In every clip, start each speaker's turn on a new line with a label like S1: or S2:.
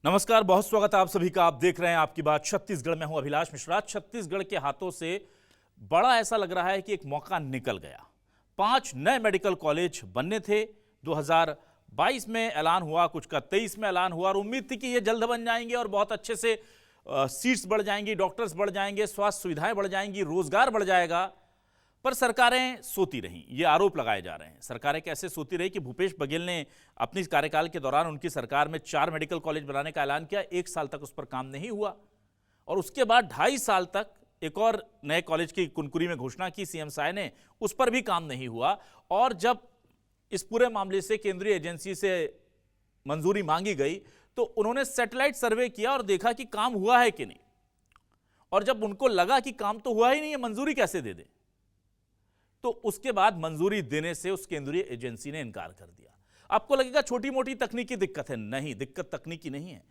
S1: नमस्कार, बहुत स्वागत है आप सभी का। आप देख रहे हैं आपकी बात छत्तीसगढ़ में। हूं अभिलाष मिश्रा। छत्तीसगढ़ के हाथों से बड़ा ऐसा लग रहा है कि एक मौका निकल गया। 5 नए मेडिकल कॉलेज बनने थे। 2022 में ऐलान हुआ, कुछ का 23 में ऐलान हुआ और उम्मीद थी कि ये जल्द बन जाएंगे और बहुत अच्छे से सीट्स बढ़ जाएंगी, डॉक्टर्स बढ़ जाएंगे, स्वास्थ्य सुविधाएं बढ़ जाएंगी, रोजगार बढ़ जाएगा। पर सरकारें सोती रहीं, ये आरोप लगाए जा रहे हैं। सरकारें कैसे सोती रही कि भूपेश बघेल ने अपनी कार्यकाल के दौरान उनकी सरकार में 4 मेडिकल कॉलेज बनाने का ऐलान किया, 1 साल तक उस पर काम नहीं हुआ और उसके बाद 2.5 साल तक एक और नए कॉलेज की कुनकुरी में घोषणा की सीएम साय ने, उस पर भी काम नहीं हुआ। और जब इस पूरे मामले से केंद्रीय एजेंसी से मंजूरी मांगी गई तो उन्होंने सैटेलाइट सर्वे किया और देखा कि काम हुआ है कि नहीं। और जब उनको लगा कि काम तो हुआ ही नहीं है, मंजूरी कैसे दे दे, तो उसके बाद मंजूरी देने से उस केंद्रीय एजेंसी ने इनकार कर दिया। आपको लगेगा छोटी मोटी तकनीकी दिक्कत है, नहीं, दिक्कत तकनीकी नहीं है।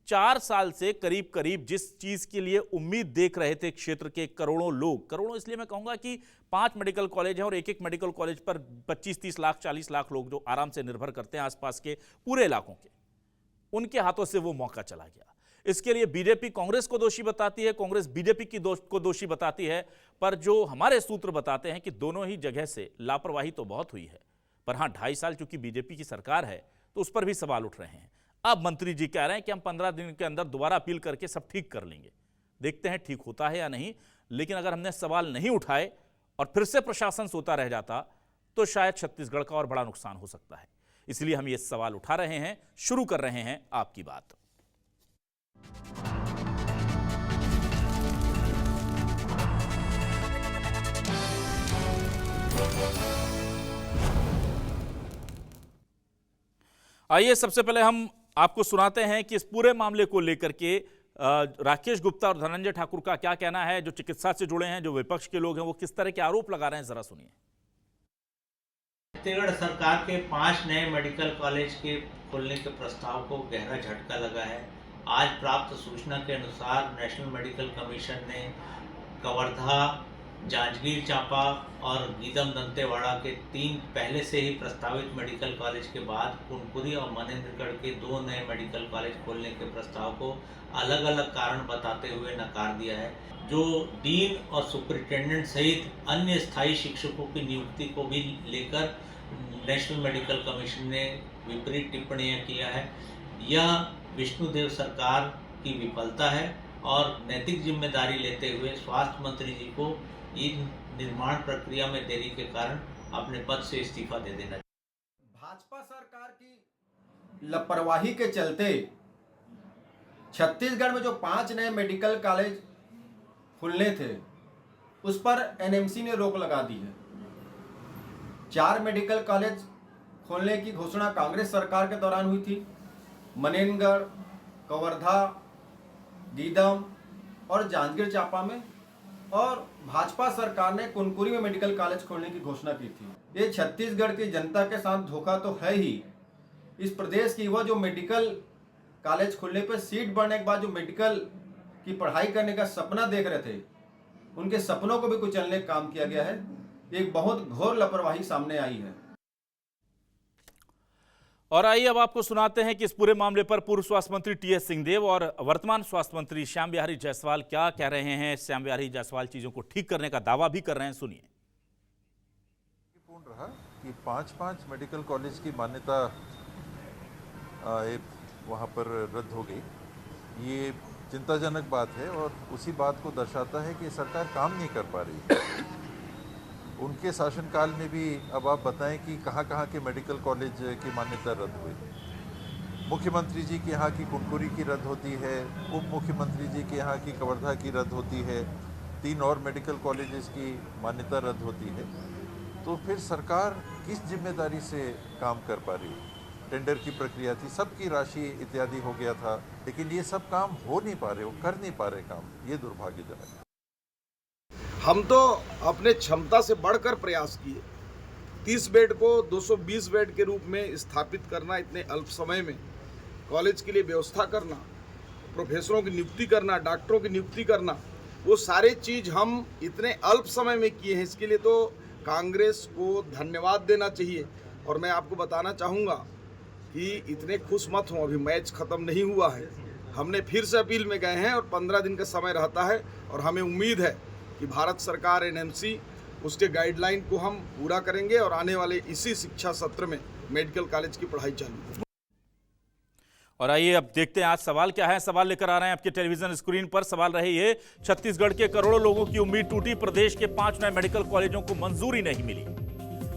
S1: 4 साल से करीब करीब जिस चीज के लिए उम्मीद देख रहे थे क्षेत्र के करोड़ों लोग, करोड़ों इसलिए मैं कहूंगा कि 5 मेडिकल कॉलेज हैं और एक मेडिकल कॉलेज पर 25-30 लाख 40 लाख लोग जो आराम से निर्भर करते हैं आसपास के पूरे इलाकों के, उनके हाथों से वो मौका चला गया। इसके लिए बीजेपी कांग्रेस को दोषी बताती है, कांग्रेस बीजेपी को दोषी बताती है, पर जो हमारे सूत्र बताते हैं कि दोनों ही जगह से लापरवाही तो बहुत हुई है। पर हां, 2.5 साल चूंकि बीजेपी की सरकार है तो उस पर भी सवाल उठ रहे हैं। अब मंत्री जी कह रहे हैं कि हम 15 दिन के अंदर दोबारा अपील करके सब ठीक कर लेंगे। देखते हैं ठीक होता है या नहीं, लेकिन अगर हमने सवाल नहीं उठाए और फिर से प्रशासन सोता रह जाता तो शायद छत्तीसगढ़ का और बड़ा नुकसान हो सकता है। इसलिए हम ये सवाल उठा रहे हैं, शुरू कर रहे हैं आपकी बात। आइए सबसे पहले हम आपको सुनाते हैं कि इस पूरे मामले को लेकर के राकेश गुप्ता और धनंजय ठाकुर का क्या कहना है। जो चिकित्सा से जुड़े हैं, जो विपक्ष के लोग हैं, वो किस तरह के आरोप लगा रहे हैं, जरा सुनिए।
S2: छत्तीसगढ़ सरकार के 5 नए मेडिकल कॉलेज के खोलने के प्रस्ताव को गहरा झटका लगा है। आज प्राप्त सूचना के अनुसार नेशनल मेडिकल कमीशन ने कवर्धा, जांजगीर चांपा और गीदम दंतेवाड़ा के 3 पहले से ही प्रस्तावित मेडिकल कॉलेज के बाद कुनकुरी और मनेन्द्रगढ़ के 2 नए मेडिकल कॉलेज खोलने के प्रस्ताव को अलग अलग कारण बताते हुए नकार दिया है। जो डीन और सुपरिटेंडेंट सहित अन्य स्थायी शिक्षकों की नियुक्ति को भी लेकर नेशनल मेडिकल कमीशन ने विपरीत टिप्पणियां किया है। यह विष्णुदेव सरकार की विफलता है और नैतिक जिम्मेदारी लेते हुए स्वास्थ्य मंत्री जी को इन निर्माण प्रक्रिया में देरी के कारण अपने पद से इस्तीफा दे देना।
S3: भाजपा सरकार की लापरवाही के चलते छत्तीसगढ़ में जो 5 नए मेडिकल कॉलेज खुलने थे उस पर एनएमसी ने रोक लगा दी है। 4 मेडिकल कॉलेज खोलने की घोषणा कांग्रेस सरकार के दौरान हुई थी। मनेन्द्रगढ़, कवर्धा, गीदम और जांजगीर चांपा में, और भाजपा सरकार ने कुनकुरी में मेडिकल कॉलेज खोलने की घोषणा की थी। ये छत्तीसगढ़ की जनता के साथ धोखा तो है ही। इस प्रदेश की युवा जो मेडिकल कॉलेज खुलने पर सीट बढ़ने के बाद जो मेडिकल की पढ़ाई करने का सपना देख रहे थे, उनके सपनों को भी कुचलने का काम किया गया है। एक बहुत घोर लापरवाही सामने आई है।
S1: और आइए अब आपको सुनाते हैं कि इस पूरे मामले पर पूर्व स्वास्थ्य मंत्री टीएस सिंहदेव और वर्तमान स्वास्थ्य मंत्री श्याम बिहारी जायसवाल क्या कह रहे हैं। श्याम बिहारी जायसवाल चीजों को ठीक करने का दावा भी कर रहे हैं, सुनिए।
S4: पूर्ण रहा कि 5 मेडिकल कॉलेज की मान्यता वहाँ पर रद्द हो गई। ये चिंताजनक बात है और उसी बात को दर्शाता है कि सरकार काम नहीं कर पा रही है। उनके शासनकाल में भी अब आप बताएं कि कहाँ के मेडिकल कॉलेज की मान्यता रद्द हुई। मुख्यमंत्री जी के यहाँ की कुनकुरी की रद्द होती है, उप मुख्यमंत्री जी के यहाँ की कवर्धा की रद्द होती है, 3 और मेडिकल कॉलेजेस की मान्यता रद्द होती है। तो फिर सरकार किस जिम्मेदारी से काम कर पा रही है? टेंडर की प्रक्रिया थी, सबकी राशि इत्यादि हो गया था, लेकिन ये सब काम हो नहीं पा रहे, वो कर नहीं पा रहे काम। ये दुर्भाग्यजनक है।
S5: हम तो अपने क्षमता से बढ़कर प्रयास किए। 30 बेड को 220 बेड के रूप में स्थापित करना, इतने अल्प समय में कॉलेज के लिए व्यवस्था करना, प्रोफेसरों की नियुक्ति करना, डॉक्टरों की नियुक्ति करना, वो सारे चीज़ हम इतने अल्प समय में किए हैं। इसके लिए तो कांग्रेस को धन्यवाद देना चाहिए। और मैं आपको बताना चाहूँगा कि इतने खुश मत हो, अभी मैच ख़त्म नहीं हुआ है। हमने फिर से अपील में गए हैं और 15 दिन का समय रहता है और हमें उम्मीद है कि भारत सरकार एनएमसी उसके गाइडलाइन को हम पूरा करेंगे और आने वाले इसी शिक्षा सत्र में मेडिकल कॉलेज की पढ़ाई चालू।
S1: और आइए अब देखते हैं आज सवाल क्या है। सवाल लेकर आ रहे हैं आपके टेलीविजन स्क्रीन पर। सवाल रही है, छत्तीसगढ़ के करोड़ों लोगों की उम्मीद टूटी, प्रदेश के 5 नए मेडिकल कॉलेजों को मंजूरी नहीं मिली।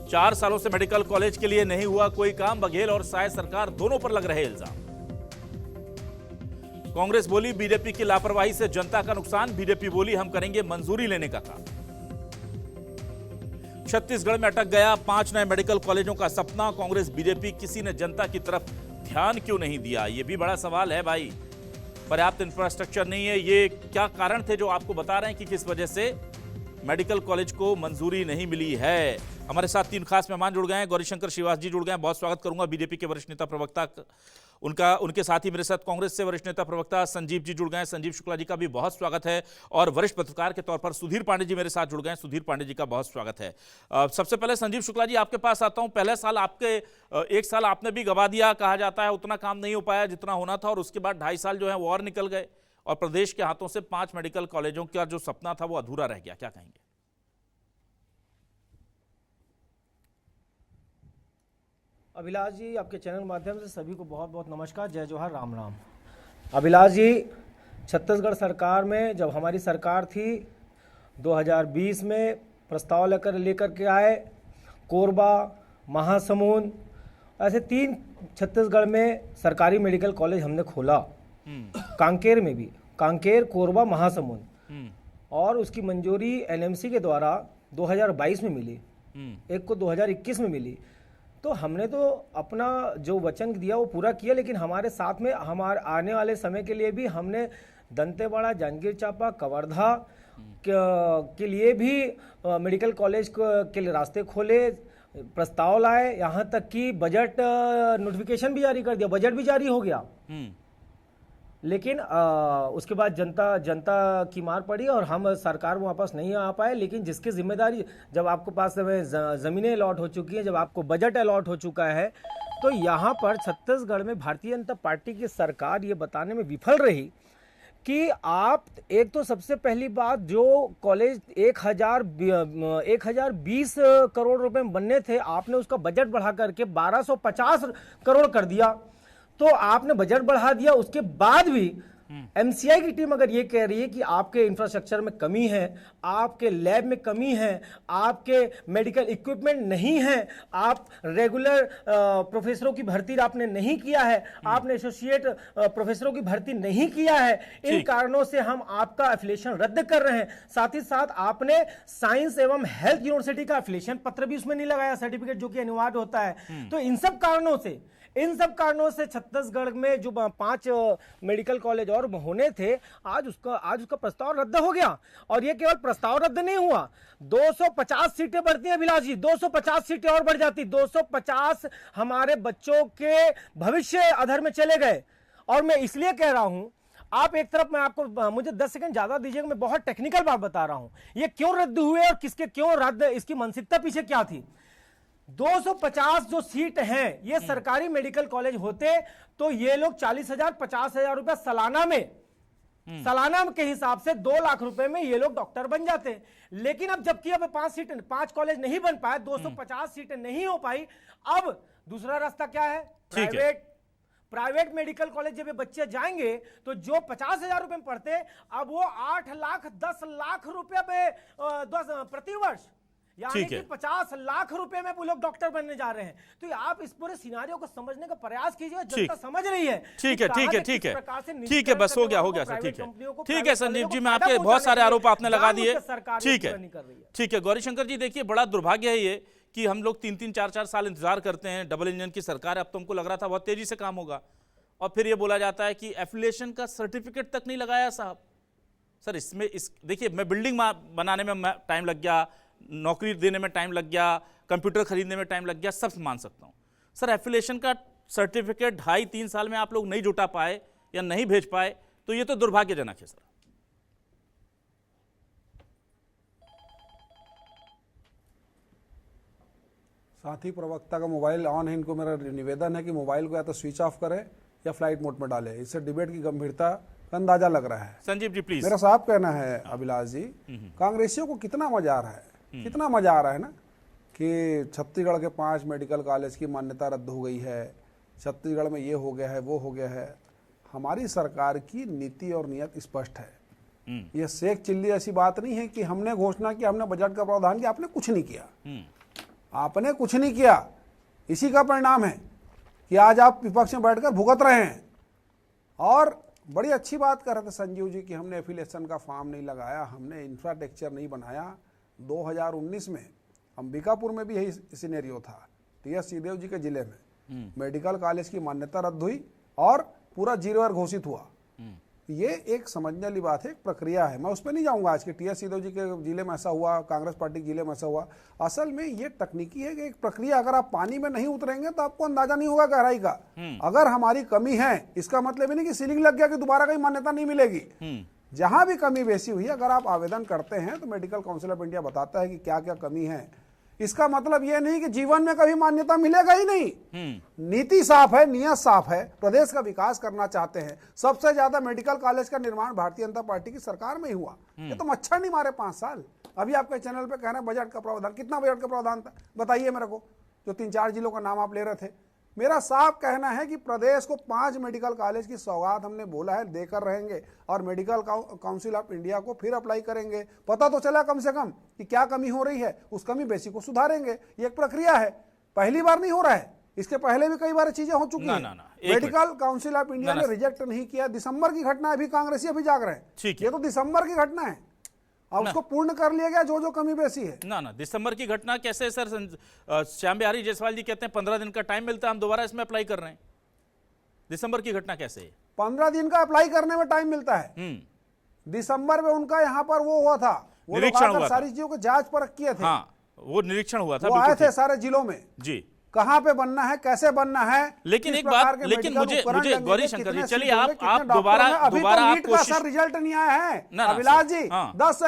S1: 4 सालों से मेडिकल कॉलेज के लिए नहीं हुआ कोई काम, बघेल और साय सरकार दोनों पर लग रहे इल्जाम। कांग्रेस बोली बीजेपी की लापरवाही से जनता का नुकसान, बीजेपी बोली हम करेंगे मंजूरी लेने का काम। छत्तीसगढ़ में अटक गया 5 नए मेडिकल कॉलेजों का सपना, कांग्रेस बीजेपी किसी ने जनता की तरफ ध्यान क्यों नहीं दिया, यह भी बड़ा सवाल है भाई। पर्याप्त इंफ्रास्ट्रक्चर नहीं है, ये क्या कारण थे जो आपको बता रहे हैं कि किस वजह से मेडिकल कॉलेज को मंजूरी नहीं मिली है। हमारे साथ 3 खास मेहमान जुड़ गए हैं। गौरीशंकर श्रीवास जी जुड़ गए हैं, बहुत स्वागत करूंगा। बीजेपी के वरिष्ठ नेता प्रवक्ता उनके साथ ही मेरे साथ कांग्रेस से वरिष्ठ नेता प्रवक्ता संजीव जी जुड़ गए हैं। संजीव शुक्ला जी का भी बहुत स्वागत है। और वरिष्ठ पत्रकार के तौर पर सुधीर पांडे जी मेरे साथ जुड़ गए हैं। सुधीर पांडे जी का बहुत स्वागत है। सबसे पहले संजीव शुक्ला जी आपके पास आता हूं। पहले साल आपके 1 साल आपने भी गवा दिया, कहा जाता है उतना काम नहीं हो पाया जितना होना था, और उसके बाद 2.5 साल जो है वो और निकल गए और प्रदेश के हाथों से 5 मेडिकल कॉलेजों का जो सपना था वो अधूरा रह गया, क्या कहेंगे?
S6: अभिलाष जी, आपके चैनल के माध्यम से सभी को बहुत बहुत नमस्कार, जय जोहार, राम राम। अभिलाष जी, छत्तीसगढ़ सरकार में जब हमारी सरकार थी 2020 में प्रस्ताव लेकर के आए, कोरबा, महासमुंद, ऐसे 3 छत्तीसगढ़ में सरकारी मेडिकल कॉलेज हमने खोला। कांकेर में भी, कांकेर, कोरबा, महासमुंद, और उसकी मंजूरी एनएमसी के द्वारा 2022 में मिली, एक को 2021 में मिली। तो हमने तो अपना जो वचन दिया वो पूरा किया, लेकिन हमारे साथ में हमारे आने वाले समय के लिए भी हमने दंतेवाड़ा, जांजगीर चांपा, कवर्धा के लिए भी मेडिकल कॉलेज के लिए रास्ते खोले, प्रस्ताव लाए, यहाँ तक कि बजट नोटिफिकेशन भी जारी कर दिया, बजट भी जारी हो गया। लेकिन उसके बाद जनता की मार पड़ी और हम सरकार में वापस नहीं आ पाए। लेकिन जिसकी जिम्मेदारी, जब आपके पास ज़मीनें अलॉट हो चुकी हैं, जब आपको बजट अलॉट हो चुका है, तो यहाँ पर छत्तीसगढ़ में भारतीय जनता पार्टी की सरकार ये बताने में विफल रही कि आप एक तो सबसे पहली बात, जो कॉलेज 1020 करोड़ रुपए में बनने थे, आपने उसका बजट बढ़ा करके 1250 करोड़ कर दिया। तो आपने बजट बढ़ा दिया, उसके बाद भी एमसीआई की टीम अगर ये कह रही है कि आपके इंफ्रास्ट्रक्चर में कमी है, आपके लैब में कमी है, आपके मेडिकल इक्विपमेंट नहीं है, आप रेगुलर प्रोफेसरों की भर्ती आपने नहीं किया है, आपने एसोसिएट प्रोफेसरों की भर्ती नहीं किया है, इन कारणों से हम आपका एफिलिएशन रद्द कर रहे हैं। साथ ही साथ आपने साइंस एवं हेल्थ यूनिवर्सिटी का एफिलिएशन पत्र भी उसमें नहीं लगाया, सर्टिफिकेट जो कि अनिवार्य होता है। तो इन सब कारणों से छत्तीसगढ़ में जो 5 मेडिकल कॉलेज और होने थे, आज उसका प्रस्ताव रद्द हो गया। और ये केवल प्रस्ताव रद्द नहीं हुआ, 250 सीटें बढ़ती हैं अभिलाष जी, 250 सीटें और बढ़ जाती, 250 हमारे बच्चों के भविष्य अधर में चले गए। और मैं इसलिए कह रहा हूं, आप एक तरफ, मैं आपको, मुझे 10 सेकंड ज्यादा दीजिएगा, मैं बहुत टेक्निकल बात बता रहा हूं, ये क्यों रद्द हुए और किसके क्यों रद्द, इसकी मानसिकता पीछे क्या थी। 250 जो सीट हैं, ये सरकारी मेडिकल कॉलेज होते तो ये लोग 40,000 50,000 रुपए सालाना के हिसाब से 2 लाख रुपए में ये लोग डॉक्टर बन जाते। लेकिन अब जबकि अब 5 कॉलेज नहीं बन पाए, 250 सीटें नहीं हो पाई, अब दूसरा रास्ता क्या है, प्राइवेट मेडिकल कॉलेज जब ये बच्चे जाएंगे तो जो 50,000 रुपए में पढ़ते, अब वो 8 लाख 10 लाख रुपए पे प्रति वर्ष, यानी कि 50 लाख रुपए में वो लोग डॉक्टर बनने जा रहे हैं। तो आप इस पूरे सिनारियो को समझने का प्रयास कीजिए, जनता समझ रही है।
S1: ठीक है, बस हो गया सर, ठीक है संजीव जी, मैं आपके बहुत सारे आरोप आपने लगा दिए। ठीक है गौरीशंकर जी, देखिए बड़ा दुर्भाग्य है ये कि हम लोग 3-3 4-4 साल इंतजार करते हैं, डबल इंजन की सरकार है, अब तो हमको लग रहा था बहुत तेजी से काम होगा, और फिर ये बोला जाता है कि एफिलिएशन का सर्टिफिकेट तक नहीं लगाया साहब। सर इसमें देखिए, मैं बिल्डिंग बनाने में टाइम लग गया, नौकरी देने में टाइम लग गया, कंप्यूटर खरीदने में टाइम लग गया, सब मान सकता हूं। सर एफिलिएशन का सर्टिफिकेट 2.5-3 साल में आप लोग नहीं जुटा पाए या नहीं भेज पाए, तो ये तो दुर्भाग्यजनक है सर।
S7: साथी प्रवक्ता का मोबाइल ऑन है, इनको मेरा निवेदन है कि मोबाइल को या तो स्विच ऑफ करें या फ्लाइट मोड में डालें। इससे डिबेट की गंभीरता का अंदाजा लग रहा है।
S1: संजीव जी प्लीज।
S7: मेरा साफ कहना है अभिलाष जी, कांग्रेसियों को कितना मजा आ रहा है, कितना मजा आ रहा है ना कि छत्तीसगढ़ के 5 मेडिकल कॉलेज की मान्यता रद्द हो गई है, छत्तीसगढ़ में ये हो गया है, वो हो गया है। हमारी सरकार की नीति और नियत स्पष्ट है। यह शेख चिल्ली ऐसी बात नहीं है कि हमने घोषणा की, हमने बजट का प्रावधान किया, आपने कुछ नहीं किया, आपने कुछ नहीं किया। इसी का परिणाम है कि आज आप विपक्ष में बैठकर भुगत रहे हैं। और बड़ी अच्छी बात कर रहे थे संजीव जी कि हमने एफिलिएशन का फॉर्म नहीं लगाया, हमने इंफ्रास्ट्रक्चर नहीं बनाया। 2019 में अंबिकापुर में भी यही सिनेरियो था, टी.एस. सिंहदेव जी के जिले में मेडिकल कॉलेज की मान्यता रद्द हुई और पूरा 0 ईयर घोषित हुआ। ये एक समझने वाली बात है, एक प्रक्रिया है। मैं उस पर नहीं जाऊंगा आज के टी.एस. सिंहदेव जी के जिले में ऐसा हुआ, कांग्रेस पार्टी के जिले में ऐसा हुआ। असल में ये तकनीकी है कि एक प्रक्रिया, अगर आप पानी में नहीं उतरेंगे तो आपको अंदाजा नहीं होगा गहराई का। अगर हमारी कमी है, इसका मतलब ही नहीं कि सीलिंग लग गया कि दोबारा कहीं मान्यता नहीं मिलेगी। जहां भी कमी बेसी हुई, अगर आप आवेदन करते हैं तो मेडिकल काउंसिल ऑफ इंडिया बताता है कि क्या क्या कमी है। इसका मतलब यह नहीं कि जीवन में कभी मान्यता मिलेगा ही नहीं। नीति साफ है, नियत साफ है, प्रदेश का विकास करना चाहते हैं। सबसे ज्यादा मेडिकल कॉलेज का निर्माण भारतीय जनता पार्टी की सरकार में ही हुआ। ये तो मच्छर नहीं मारे 5 साल। अभी आपके चैनल पे कह रहे हैं बजट का प्रावधान, कितना बजट का प्रावधान था बताइए मेरे को, जो 3-4 जिलों का नाम आप ले रहे थे। मेरा साफ कहना है कि प्रदेश को 5 मेडिकल कॉलेज की सौगात हमने बोला है, देकर रहेंगे और मेडिकल काउंसिल ऑफ इंडिया को फिर अप्लाई करेंगे। पता तो चला कम से कम कि क्या कमी हो रही है, उस कमी बेसी को सुधारेंगे। ये एक प्रक्रिया है, पहली बार नहीं हो रहा है, इसके पहले भी कई बार चीजें हो चुकी हैं। मेडिकल काउंसिल ऑफ इंडिया ने रिजेक्ट नहीं किया। दिसंबर की घटना है, अभी कांग्रेसी अभी जाग रहे हैं, ये तो दिसंबर की घटना है। अब उसको पूर्ण कर लिया गया जो कमी बेसी है।
S1: ना दिसंबर की घटना कैसे सर? श्याम बिहारी जायसवाल जी कहते हैं 15 दिन का टाइम मिलता है, हम दोबारा इसमें अप्लाई कर रहे हैं। दिसंबर की घटना कैसे है?
S7: 15 दिन का अप्लाई करने में टाइम मिलता है। दिसंबर में उनका यहाँ पर वो हुआ था, वो
S1: निरीक्षण हुआ,
S7: सारी चीजों को जांच परख किए थे।
S1: हाँ, वो निरीक्षण हुआ था,
S7: वो आए थे सारे जिलों में
S1: जी,
S7: कहां पे बनना है, कैसे बनना है।
S1: लेकिन एक बात, लेकिन मुझे गौरी शंकर जी, चलिए आप दोबारा आप कोशिश,
S7: सर रिजल्ट नहीं आया है अभिलाष जी। 10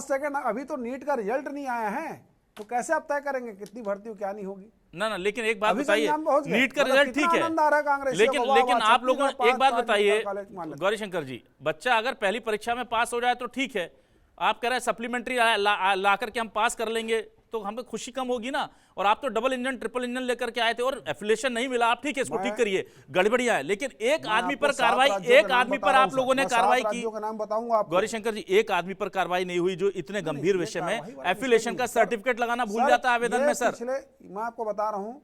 S7: सेकंड, अभी तो नीट का रिजल्ट नहीं आया है, तो कैसे आप तय करेंगे कितनी भर्ती हो क्या नहीं होगी?
S1: ना लेकिन एक बात बताइए, नीट का रिजल्ट ठीक है, लेकिन आप लोगों एक बात बताइए गौरी शंकर जी, बच्चा अगर पहली परीक्षा में पास हो जाए तो ठीक है, आप कह रहे हैं सप्लीमेंट्री ला करके हम पास कर लेंगे तो हमें खुशी कम होगी ना। और आप तो डबल इंजन ट्रिपल इंजन लेकर के आए थे और एफिलिएशन नहीं मिला, आप ठीक है इसको ठीक करिए, गड़बड़ियां है, लेकिन एक आदमी पर कार्रवाई, एक आदमी पर आप लोगों ने कार्रवाई की। गौरी शंकर जी, एक आदमी पर कार्रवाई नहीं हुई जो इतने गंभीर विषय में एफिलिएशन का सर्टिफिकेट लगाना भूल जाता है आवेदन में। सर
S7: मैं आपको बता रहा हूँ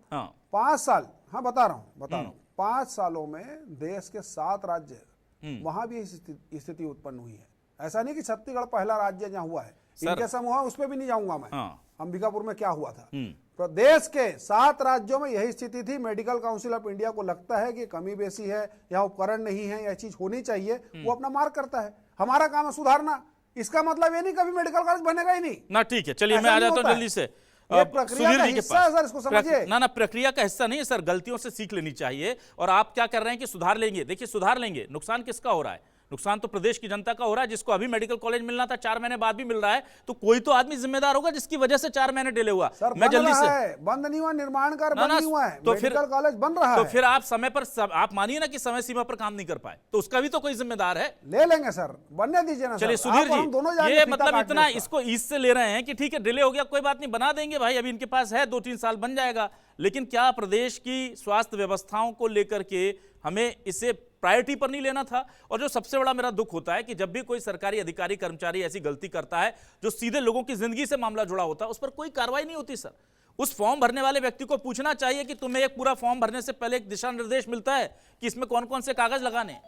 S7: 5 साल, हाँ बता रहा हूँ 5 सालों में देश के 7 राज्य वहां भी स्थिति उत्पन्न हुई है। ऐसा नहीं कि छत्तीसगढ़ पहला राज्य जहां हुआ है, इनके समूह उस पर भी नहीं जाऊंगा मैं। अंबिकापुर में क्या हुआ था, प्रदेश के 7 राज्यों में यही स्थिति थी। मेडिकल काउंसिल ऑफ इंडिया को लगता है कि कमी बेसी है या उपकरण नहीं है, यह चीज होनी चाहिए, वो अपना मार्क करता है। हमारा काम है सुधारना, इसका मतलब ये नहीं कभी मेडिकल कॉलेज बनेगा ही नहीं ना।
S1: ठीक है, चलिए मैं आ जाता हूं जल्दी से।
S7: प्रक्रिया का हिस्सा है सर, इसको समझिए।
S1: ना प्रक्रिया का हिस्सा नहीं है सर, गलतियों से सीख लेनी चाहिए। और आप क्या कर रहे हैं कि सुधार लेंगे, देखिए सुधार लेंगे, नुकसान किसका हो रहा है? नुकसान तो प्रदेश की जनता का हो रहा है, जिसको अभी मेडिकल कॉलेज मिलना था 4 महीने बाद भी मिल रहा है, तो कोई तो आदमी जिम्मेदार होगा जिसकी वजह से 4 महीने डिले हुआ।
S7: मैं जल्दी से, बंद नहीं हुआ, निर्माण कार्य बंद नहीं हुआ है, तो मेडिकल कॉलेज बन रहा है।
S1: तो फिर आप समय पर, आप मानिए ना कि समय सीमा पर काम नहीं कर पाए, तो उसका भी तो कोई जिम्मेदार है।
S7: ले लेंगे सर, बनने दीजिए ना।
S1: चलिए सुधीर जी, ये मतलब इतना इसको ईज से ले रहे हैं कि ठीक है डिले हो गया, कोई बात नहीं, बना देंगे भाई, अभी इनके पास है 2-3 साल बन जाएगा। लेकिन क्या प्रदेश की स्वास्थ्य व्यवस्थाओं को लेकर के हमें इसे प्रायोरिटी पर नहीं लेना था? और जो सबसे बड़ा मेरा दुख होता है कि जब भी कोई सरकारी अधिकारी कर्मचारी ऐसी गलती करता है जो सीधे लोगों की जिंदगी से मामला जुड़ा होता है, उस पर कोई कार्रवाई नहीं होती। सर उस फॉर्म भरने वाले व्यक्ति को पूछना चाहिए कि तुम्हें एक पूरा फॉर्म भरने से पहले एक दिशा निर्देश मिलता है कि इसमें कौन कौन से कागज लगाने,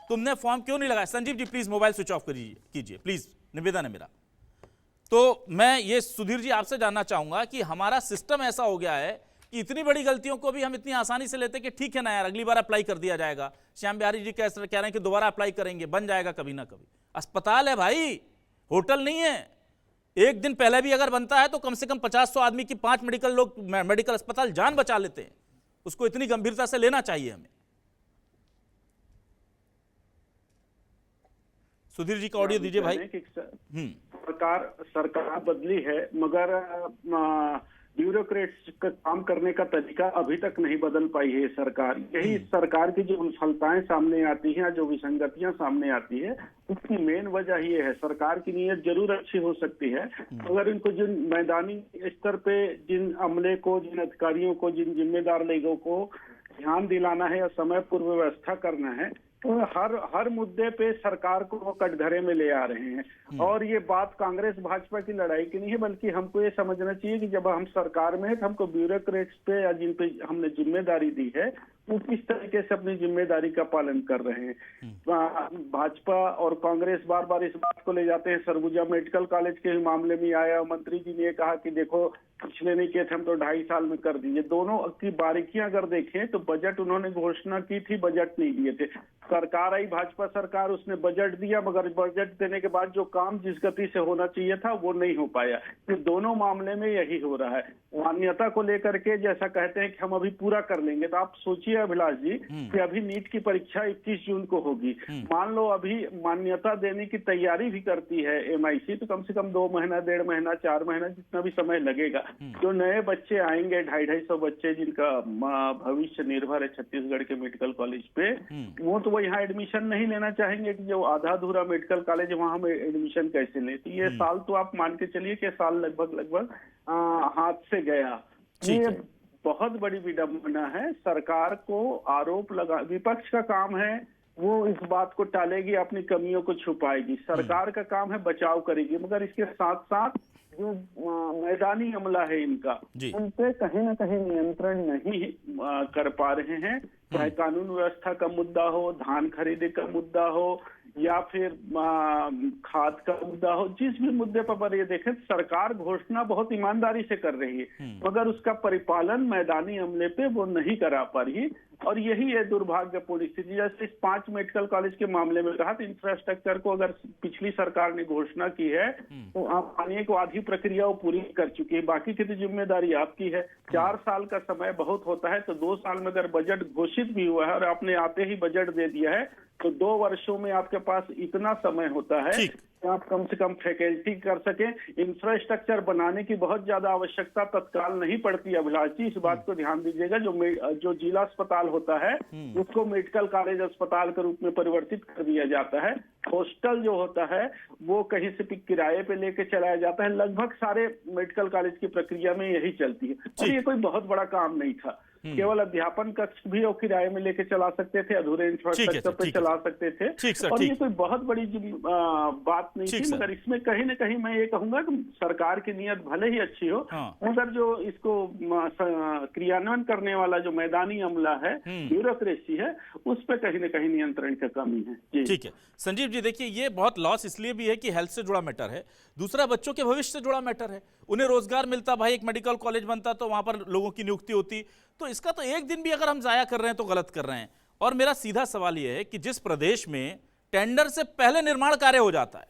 S1: तुमने फॉर्म क्यों नहीं लगाया? Sanjeev ji please mobile switch off कीजिए प्लीज, निवेदन है मेरा। तो मैं ये सुधीर जी आपसे जानना चाहूंगा कि हमारा सिस्टम ऐसा हो गया है कि इतनी बड़ी गलतियों को भी हम इतनी आसानी से लेते कि ठीक है ना यार, अगली बार अप्लाई कर दिया जाएगा। श्याम बिहारी जी कह रहे हैं कि दोबारा अप्लाई करेंगे, बन जाएगा कभी ना कभी। अस्पताल है भाई, होटल नहीं है। एक दिन पहले भी अगर बनता है तो कम से कम 50-100 आदमी की 5 मेडिकल अस्पताल जान बचा लेते हैं। उसको इतनी गंभीरता से लेना चाहिए हमें। सुधीर जी का ऑडियो दीजिए भाई।
S8: सरकार बदली है, मगर ब्यूरोक्रेट्स का काम करने का तरीका अभी तक नहीं बदल पाई है सरकार। यही सरकार की जो विफलताएं सामने आती हैं, जो विसंगतियां सामने आती है, उसकी मेन वजह ये है। सरकार की नीयत जरूर अच्छी हो सकती है, अगर इनको जिन मैदानी स्तर पे जिन अमले को, जिन अधिकारियों को, जिन जिम्मेदार लोगों को ध्यान दिलाना है या समय पूर्व व्यवस्था करना है, तो हर मुद्दे पे सरकार को वो कटघरे में ले आ रहे हैं। और ये बात कांग्रेस भाजपा की लड़ाई की नहीं है, बल्कि हमको ये समझना चाहिए कि जब हम सरकार में है तो हमको ब्यूरोक्रेट्स पे या जिन पे हमने जिम्मेदारी दी है वो किस तरीके से अपनी जिम्मेदारी का पालन कर रहे हैं। भाजपा और कांग्रेस बार बार इस बात को ले जाते हैं। सरगुजा मेडिकल कॉलेज के मामले में आया, मंत्री जी ने कहा कि देखो पिछले नहीं किए थे हम तो 2.5 साल में कर दिए। दोनों की बारीकियां अगर देखें तो बजट उन्होंने घोषणा की थी, बजट नहीं दिए थे। सरकार आई भाजपा सरकार, उसने बजट दिया, मगर बजट देने के बाद जो काम जिस गति से होना चाहिए था वो नहीं हो पाया। तो दोनों मामले में यही हो रहा है। मान्यता को लेकर के जैसा कहते हैं कि हम अभी पूरा कर लेंगे, तो आप सोचिए अभिलाष जी कि अभी नीट की परीक्षा 21 जून को होगी। मान लो अभी मान्यता देने की तैयारी भी करती है MIC, तो कम से कम 2 महीना, 1.5 महीना, 4 महीना, जितना भी समय लगेगा। जो नए बच्चे आएंगे 250-250 बच्चे जिनका भविष्य निर्भर है छत्तीसगढ़ के मेडिकल कॉलेज पे, वो तो वो यहाँ एडमिशन नहीं लेना चाहेंगे कि जो आधा अधूरा मेडिकल कॉलेज है वहाँ हम एडमिशन कैसे लेते। ये साल तो आप मान के चलिए कि साल लगभग हाथ से गया। ये बहुत बड़ी विडंबना है। सरकार को आरोप लगा, विपक्ष का काम है वो इस बात को टालेगी, अपनी कमियों को छुपाएगी। सरकार का काम है बचाव करेगी, मगर इसके साथ साथ जो मैदानी अमला है इनका, उन पे कहीं ना कहीं नियंत्रण नहीं कर पा रहे हैं। चाहे कानून व्यवस्था का मुद्दा हो, धान खरीदे का मुद्दा हो, या फिर खाद का मुद्दा हो, जिस भी मुद्दे पर ये देखें सरकार घोषणा बहुत ईमानदारी से कर रही है, मगर उसका परिपालन मैदानी अमले पे वो नहीं करा पा रही। और यही है दुर्भाग्यपूर्ण स्थिति। जैसे इस 5 मेडिकल कॉलेज के मामले में कहा, तो इंफ्रास्ट्रक्चर को अगर पिछली सरकार ने घोषणा की है तो आप मानिए को आधी प्रक्रिया वो पूरी कर चुकी है, बाकी की तो जिम्मेदारी आपकी है। 4 साल का समय बहुत होता है, तो 2 साल में अगर बजट घोषित भी हुआ है और आपने आते ही बजट दे दिया है, तो 2 वर्षों में आपके पास इतना समय होता है कि आप कम से कम फैकल्टी कर सकें। इंफ्रास्ट्रक्चर बनाने की बहुत ज्यादा आवश्यकता तत्काल नहीं पड़ती। अभिलाष जी इस बात को ध्यान दीजिएगा, जो जिला अस्पताल होता है उसको मेडिकल कॉलेज अस्पताल के रूप में परिवर्तित कर दिया जाता है। हॉस्टल जो होता है वो कहीं से किराए पे लेके चलाया जाता है। लगभग सारे मेडिकल कॉलेज की प्रक्रिया में यही चलती है। और ये कोई बहुत बड़ा काम नहीं था, केवल अध्यापन कक्ष भी वो किराए में लेके चला सकते थे, अधूरे इंफ्रास्ट्रक्चर पे चला सकते थे, और ये कोई बहुत बड़ी बात नहीं थी। मगर इसमें कहीं ना कहीं मैं ये कहूंगा कि सरकार की नीयत भले ही अच्छी हो, मगर जो इसको क्रियान्वयन करने वाला जो मैदानी अमला है, ब्यूरोक्रेसी है, उस पर कहीं ना कहीं नियंत्रण की कमी है।
S1: ठीक है संजीव जी, देखिए ये बहुत लॉस इसलिए भी है कि हेल्थ से जुड़ा मैटर है, दूसरा बच्चों के भविष्य से जुड़ा मैटर है। उन्हें रोजगार मिलता, भाई एक मेडिकल कॉलेज बनता तो वहां पर लोगों की नियुक्ति होती, तो इसका तो एक दिन भी अगर हम जाया कर रहे हैं तो गलत कर रहे हैं। और मेरा सीधा सवाल यह है कि जिस प्रदेश में टेंडर से पहले निर्माण कार्य हो जाता है,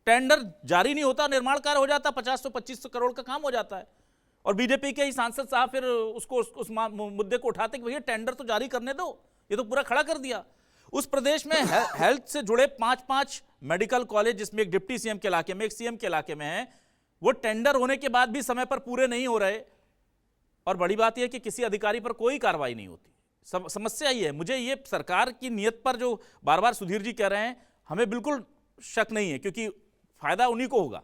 S1: टेंडर जारी नहीं होता, निर्माण कार्य हो जाता, 50-25 करोड़ का काम हो जाता है, और बीजेपी के ही सांसद साहब फिर उसको उस मुद्दे को उठाते कि भैया टेंडर तो जारी करने दो, ये तो पूरा खड़ा कर दिया। उस प्रदेश में हेल्थ से जुड़े 5-5 मेडिकल कॉलेज, जिसमें एक डिप्टी सीएम के इलाके में, एक सीएम के इलाके में है, वो टेंडर होने के बाद भी समय पर पूरे नहीं हो रहे। और बड़ी बात यह है कि किसी अधिकारी पर कोई कार्रवाई नहीं होती। समस्या ये है, मुझे ये सरकार की नीयत पर जो बार बार सुधीर जी कह रहे हैं, हमें बिल्कुल शक नहीं है, क्योंकि फायदा उन्हीं को होगा,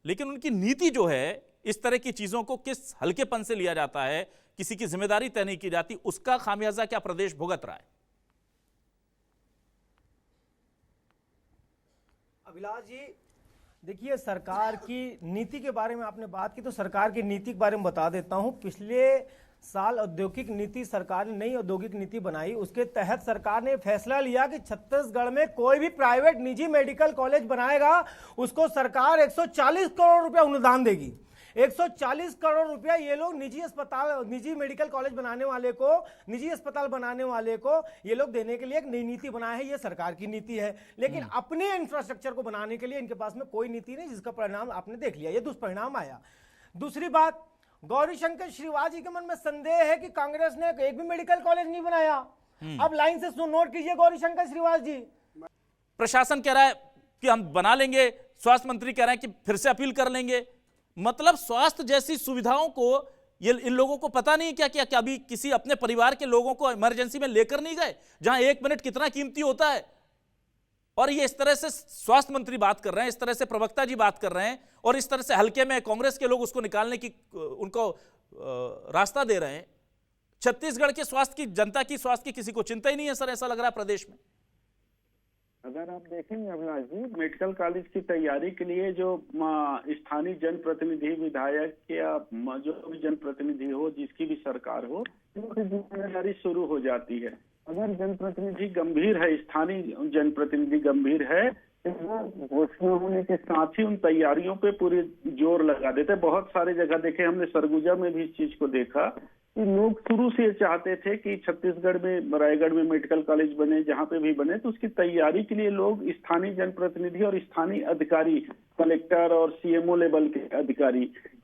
S1: लेकिन उनकी नीति जो है, इस तरह की चीजों को किस हल्केपन से लिया जाता है, किसी की जिम्मेदारी तय नहीं की जाती, उसका खामियाजा क्या प्रदेश भुगत रहा है।
S6: अभिलाष जी देखिए, सरकार की नीति के बारे में आपने बात की, तो सरकार की नीति के बारे में बता देता हूं। पिछले साल औद्योगिक नीति सरकार ने नई औद्योगिक नीति बनाई, उसके तहत सरकार ने फैसला लिया कि छत्तीसगढ़ में कोई भी प्राइवेट निजी मेडिकल कॉलेज बनाएगा उसको सरकार 140 करोड़ रुपया अनुदान देगी। 140 करोड़ रुपया ये लोग निजी मेडिकल कॉलेज बनाने वाले को, निजी अस्पताल बनाने वाले को ये लोग देने के लिए एक नई नीति बनाए है। ये सरकार की नीति है, लेकिन अपने इंफ्रास्ट्रक्चर को बनाने के लिए इनके पास में कोई नीति नहीं, जिसका परिणाम आपने देख लिया, ये दुष्परिणाम आया। दूसरी बात, गौरीशंकर श्रीवास जी के मन में संदेह है कि कांग्रेस ने एक भी मेडिकल कॉलेज नहीं बनाया। अब लाइन से नोट कीजिए गौरीशंकर श्रीवास जी।
S1: प्रशासन कह रहा है कि हम बना लेंगे, स्वास्थ्य मंत्री कह रहे हैं कि फिर से अपील कर लेंगे, मतलब स्वास्थ्य जैसी सुविधाओं को ये इन लोगों को पता नहीं क्या क्या अभी किसी अपने परिवार के लोगों को इमरजेंसी में लेकर नहीं गए, जहां 1 मिनट कितना कीमती होता है। और ये इस तरह से स्वास्थ्य मंत्री बात कर रहे हैं, इस तरह से प्रवक्ता जी बात कर रहे हैं, और इस तरह से हल्के में कांग्रेस के लोग उसको निकालने की उनको रास्ता दे रहे हैं। छत्तीसगढ़ के स्वास्थ्य की, जनता की स्वास्थ्य की किसी को चिंता ही नहीं है सर, ऐसा लग रहा है प्रदेश में।
S8: अगर आप देखेंगे अभिलाष जी, मेडिकल कॉलेज की तैयारी के लिए जो स्थानीय जनप्रतिनिधि, विधायक या जो भी जनप्रतिनिधि हो, जिसकी भी सरकार हो, उनकी जिम्मेदारी शुरू हो जाती है। अगर जनप्रतिनिधि गंभीर है, स्थानीय जनप्रतिनिधि गंभीर है, तो वो घोषणा होने के साथ ही उन तैयारियों पे पूरी जोर लगा देते। बहुत सारे जगह देखे हमने, सरगुजा में भी इस चीज को देखा कि लोग शुरू से चाहते थे कि छत्तीसगढ़ में, रायगढ़ में मेडिकल कॉलेज बने, जहाँ पे भी बने, तो उसकी तैयारी के लिए लोग, स्थानीय जनप्रतिनिधि और स्थानीय अधिकारी, कलेक्टर और सीएमओ लेवल के अधिकारी,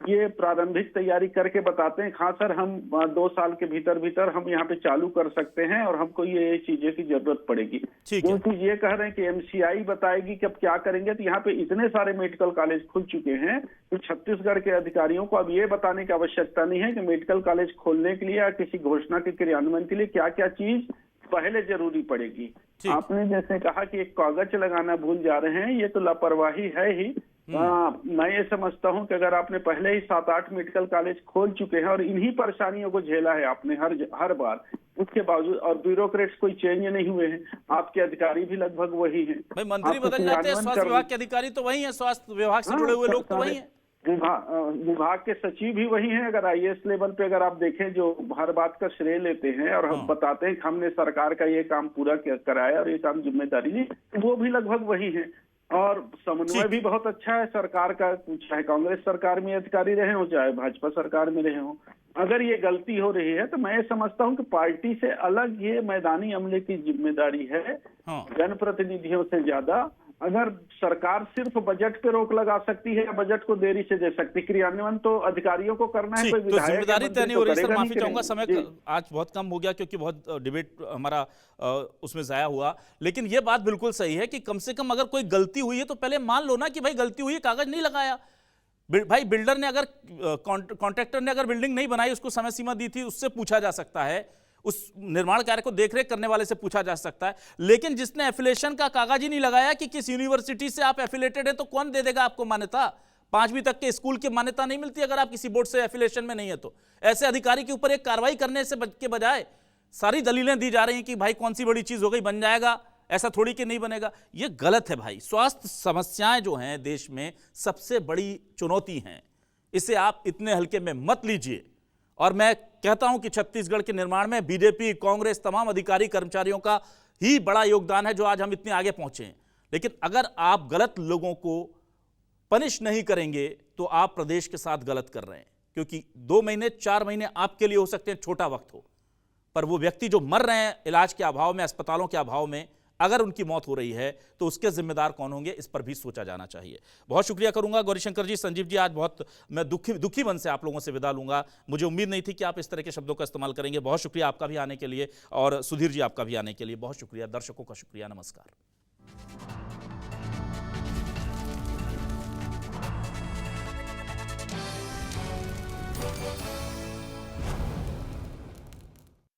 S8: ये प्रारंभिक तैयारी करके बताते हैं, हाँ सर हम 2 साल के भीतर हम यहाँ पे चालू कर सकते हैं और हमको ये चीजें की जरूरत पड़ेगी। जो चीज ये कह रहे हैं कि एमसीआई बताएगी कि अब क्या करेंगे, तो यहाँ पे इतने सारे मेडिकल कॉलेज खुल चुके हैं तो छत्तीसगढ़ के अधिकारियों को अब ये बताने की आवश्यकता नहीं है कि मेडिकल कॉलेज खोलने के लिए या किसी घोषणा के क्रियान्वयन के लिए क्या क्या चीज पहले जरूरी पड़ेगी। आपने जैसे कहा कि एक कागज लगाना भूल जा रहे हैं, ये तो लापरवाही है ही। मैं ये समझता हूं कि अगर आपने पहले ही 7-8 मेडिकल कॉलेज खोल चुके हैं और इन्हीं परेशानियों को झेला है आपने हर बार, उसके बावजूद, और ब्यूरोक्रेट्स कोई चेंज नहीं हुए हैं, आपके अधिकारी भी लगभग वही हैं।
S1: भाई मंत्री बदल जाते हैं, स्वास्थ्य विभाग के अधिकारी तो वही हैं, स्वास्थ्य विभाग से जुड़े हुए लोग तो वही हैं,
S8: विभाग के सचिव भी वही हैं। अगर आईएएस लेवल पे अगर आप देखें, जो हर बात का श्रेय लेते हैं और हम बताते हैं कि हमने सरकार का ये काम पूरा कराया और ये काम जिम्मेदारी ली, वो भी लगभग वही हैं। और समन्वय भी बहुत अच्छा है सरकार का, चाहे कांग्रेस सरकार में अधिकारी रहे हो चाहे भाजपा सरकार में रहे हो। अगर ये गलती हो रही है तो मैं ये समझता हूँ कि पार्टी से अलग ये मैदानी अमले की जिम्मेदारी है, जनप्रतिनिधियों से ज्यादा। अगर सरकार सिर्फ बजट पे रोक लगा सकती है या बजट को देरी से दे सकती, क्रियान्वयन तो अधिकारियों को करना है।
S1: तो जिम्मेदारी तय नहीं हो रही सर, माफी चाहूंगा, समय आज बहुत कम हो गया क्योंकि बहुत डिबेट हमारा उसमें जाया हुआ। लेकिन ये बात बिल्कुल सही है कि कम से कम अगर कोई गलती हुई है तो पहले मान लो ना कि भाई गलती हुई है, कागज नहीं लगाया। भाई बिल्डर ने अगर, कॉन्ट्रैक्टर ने अगर बिल्डिंग नहीं बनाई, उसको समय सीमा दी थी, उससे पूछा जा सकता है, उस निर्माण कार्य को देखरेख करने वाले से पूछा जा सकता है। लेकिन जिसने एफिलिएशन का कागज ही नहीं लगाया कि किस यूनिवर्सिटी से आप एफिलेटेड है, तो कौन दे देगा आपको मान्यता? 5वीं तक के स्कूल की मान्यता नहीं मिलती अगर आप किसी बोर्ड से एफिलिएशन में नहीं है तो। ऐसे अधिकारी के ऊपर एक कार्रवाई करने से के बजाय सारी दलीलें दी जा रही हैं कि भाई कौन सी बड़ी चीज हो गई, बन जाएगा, ऐसा थोड़ी कि नहीं बनेगा। ये गलत है भाई। स्वास्थ्य समस्याएं जो हैं देश में सबसे बड़ी चुनौती हैं, इसे आप इतने हल्के में मत लीजिए। और मैं कहता हूं कि छत्तीसगढ़ के निर्माण में बीजेपी, कांग्रेस, तमाम अधिकारी कर्मचारियों का ही बड़ा योगदान है जो आज हम इतने आगे पहुंचे हैं। लेकिन अगर आप गलत लोगों को पनिश नहीं करेंगे तो आप प्रदेश के साथ गलत कर रहे हैं, क्योंकि 2 महीने 4 महीने आपके लिए हो सकते हैं छोटा वक्त हो, पर वो व्यक्ति जो मर रहे हैं इलाज के अभाव में, अस्पतालों के अभाव में, अगर उनकी मौत हो रही है तो उसके जिम्मेदार कौन होंगे, इस पर भी सोचा जाना चाहिए। बहुत शुक्रिया करूंगा गौरीशंकर जी, संजीव जी। आज बहुत मैं दुखी मन से आप लोगों से विदा लूंगा। मुझे उम्मीद नहीं थी कि आप इस तरह के शब्दों का इस्तेमाल करेंगे। बहुत शुक्रिया आपका भी आने के लिए, और सुधीर जी आपका भी आने के लिए बहुत शुक्रिया। दर्शकों का शुक्रिया। नमस्कार।